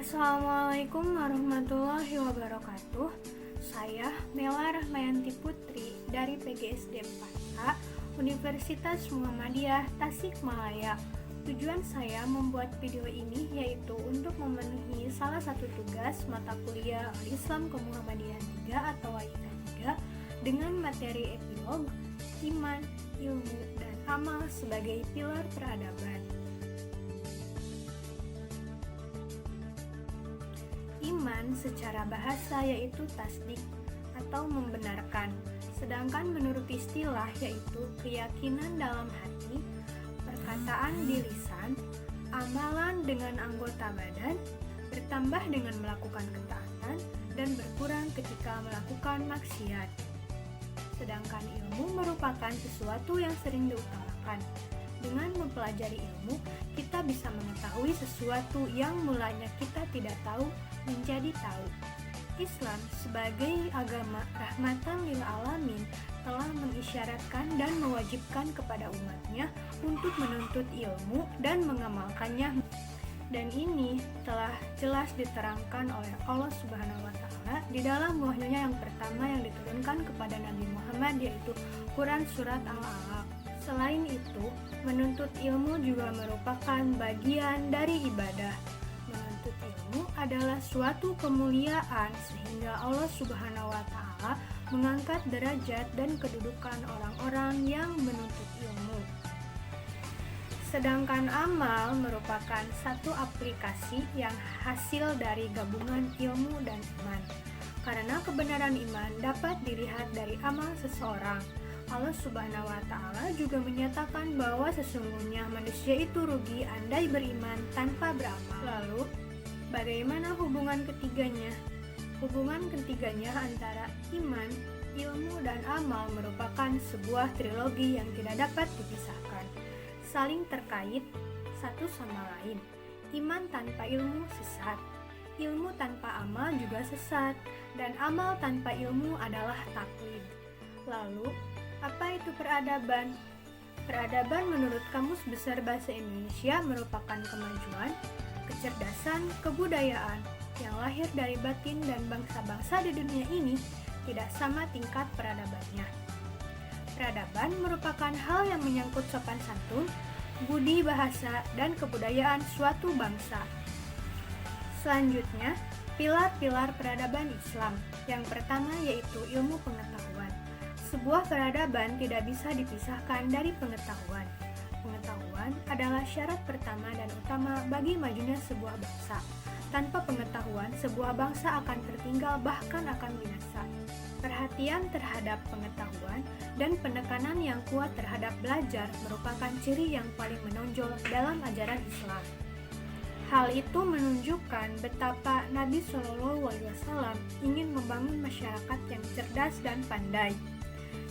Assalamualaikum warahmatullahi wabarakatuh. Saya Mela Rahmayanti Putri dari PGSD 4A Universitas Muhammadiyah Tasikmalaya. Tujuan saya membuat video ini yaitu untuk memenuhi salah satu tugas mata kuliah Islam Kemuhammadiyaan 3 atau AIK 3 dengan materi epilog, iman, ilmu, dan amal sebagai pilar peradaban. Iman secara bahasa yaitu tasdik atau membenarkan, sedangkan menurut istilah yaitu keyakinan dalam hati, perkataan di lisan, amalan dengan anggota badan, bertambah dengan melakukan ketaatan, dan berkurang ketika melakukan maksiat. Sedangkan ilmu merupakan sesuatu yang sering diutamakan. Dengan mempelajari ilmu, kita bisa mengetahui sesuatu yang mulanya kita tidak tahu menjadi tahu. Islam sebagai agama rahmatan lil alamin telah mengisyaratkan dan mewajibkan kepada umatnya untuk menuntut ilmu dan mengamalkannya. Dan ini telah jelas diterangkan oleh Allah Subhanahu wa Ta'ala di dalam wahyunya yang pertama yang diturunkan kepada Nabi Muhammad, yaitu Quran Surat Al-Alaq. Selain itu, menuntut ilmu juga merupakan bagian dari ibadah. Menuntut ilmu adalah suatu kemuliaan sehingga Allah Subhanahu wa Ta'ala mengangkat derajat dan kedudukan orang-orang yang menuntut ilmu. Sedangkan amal merupakan satu aplikasi yang hasil dari gabungan ilmu dan iman. Karena kebenaran iman dapat dilihat dari amal seseorang. Allah Subhanahu wa Ta'ala juga menyatakan bahwa sesungguhnya manusia itu rugi andai beriman tanpa beramal. Lalu, bagaimana hubungan ketiganya? Hubungan ketiganya antara iman, ilmu, dan amal merupakan sebuah trilogi yang tidak dapat dipisahkan. Saling terkait satu sama lain. Iman tanpa ilmu sesat. Ilmu tanpa amal juga sesat. Dan amal tanpa ilmu adalah taklid. Lalu, apa itu peradaban? Peradaban menurut Kamus Besar Bahasa Indonesia merupakan kemajuan, kecerdasan, kebudayaan yang lahir dari batin dan bangsa-bangsa di dunia ini tidak sama tingkat peradabannya. Peradaban merupakan hal yang menyangkut sopan santun, budi bahasa, dan kebudayaan suatu bangsa. Selanjutnya, pilar-pilar peradaban Islam. Yang pertama yaitu ilmu pengetahuan. Sebuah peradaban tidak bisa dipisahkan dari pengetahuan. Pengetahuan adalah syarat pertama dan utama bagi majunya sebuah bangsa. Tanpa pengetahuan, sebuah bangsa akan tertinggal bahkan akan binasa. Perhatian terhadap pengetahuan dan penekanan yang kuat terhadap belajar merupakan ciri yang paling menonjol dalam ajaran Islam. Hal itu menunjukkan betapa Nabi Shallallahu Alaihi Wasallam ingin membangun masyarakat yang cerdas dan pandai.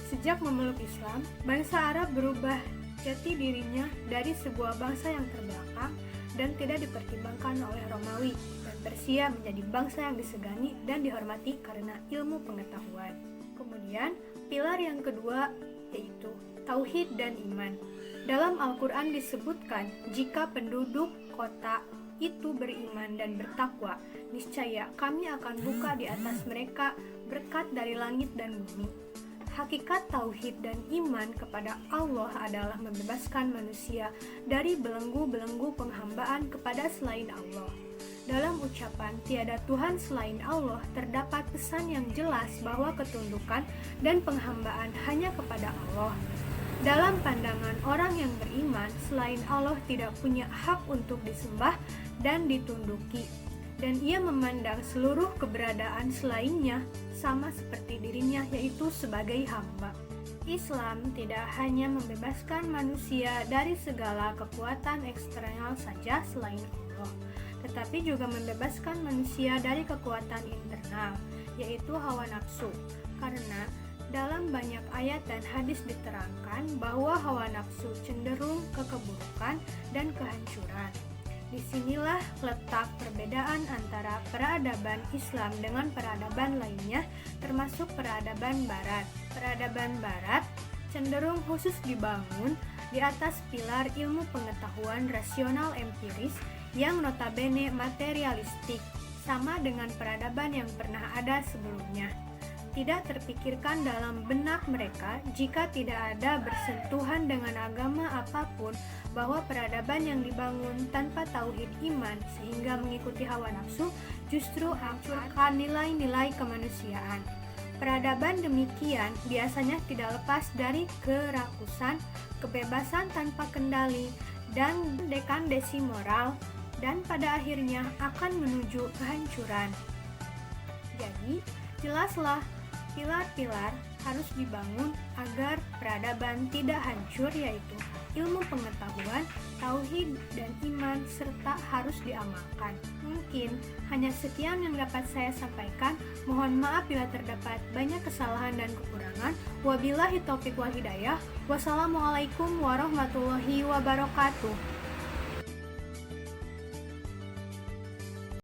Sejak memeluk Islam, bangsa Arab berubah jati dirinya dari sebuah bangsa yang terbelakang dan tidak dipertimbangkan oleh Romawi, dan Persia menjadi bangsa yang disegani dan dihormati karena ilmu pengetahuan. Kemudian, pilar yang kedua yaitu tauhid dan iman. Dalam Al-Quran disebutkan, jika penduduk kota itu beriman dan bertakwa, niscaya kami akan buka di atas mereka berkat dari langit dan bumi. Hakikat tauhid dan iman kepada Allah adalah membebaskan manusia dari belenggu-belenggu penghambaan kepada selain Allah. Dalam ucapan tiada Tuhan selain Allah terdapat pesan yang jelas bahwa ketundukan dan penghambaan hanya kepada Allah. Dalam pandangan orang yang beriman, selain Allah tidak punya hak untuk disembah dan ditunduki, dan ia memandang seluruh keberadaan selainnya sama seperti dirinya, yaitu sebagai hamba. Islam tidak hanya membebaskan manusia dari segala kekuatan eksternal saja selain Allah, tetapi juga membebaskan manusia dari kekuatan internal, yaitu hawa nafsu. Karena dalam banyak ayat dan hadis diterangkan bahwa hawa nafsu cenderung ke keburukan dan kehancuran. Disinilah letak perbedaan antara peradaban Islam dengan peradaban lainnya, termasuk peradaban Barat. Peradaban Barat cenderung khusus dibangun di atas pilar ilmu pengetahuan rasional empiris yang notabene materialistik, sama dengan peradaban yang pernah ada sebelumnya. Tidak terpikirkan dalam benak mereka jika tidak ada bersentuhan dengan agama apapun bahwa peradaban yang dibangun tanpa tauhid iman sehingga mengikuti hawa nafsu justru hancurkan nilai-nilai kemanusiaan. Peradaban demikian biasanya tidak lepas dari kerakusan, kebebasan tanpa kendali, dan dekadesi moral, dan pada akhirnya akan menuju kehancuran. Jadi, jelaslah pilar-pilar harus dibangun agar peradaban tidak hancur, yaitu ilmu pengetahuan, tauhid, dan iman, serta harus diamalkan. Mungkin hanya sekian yang dapat saya sampaikan. Mohon maaf bila terdapat banyak kesalahan dan kekurangan. Wabillahi taufiq wal hidayah. Wassalamualaikum warahmatullahi wabarakatuh.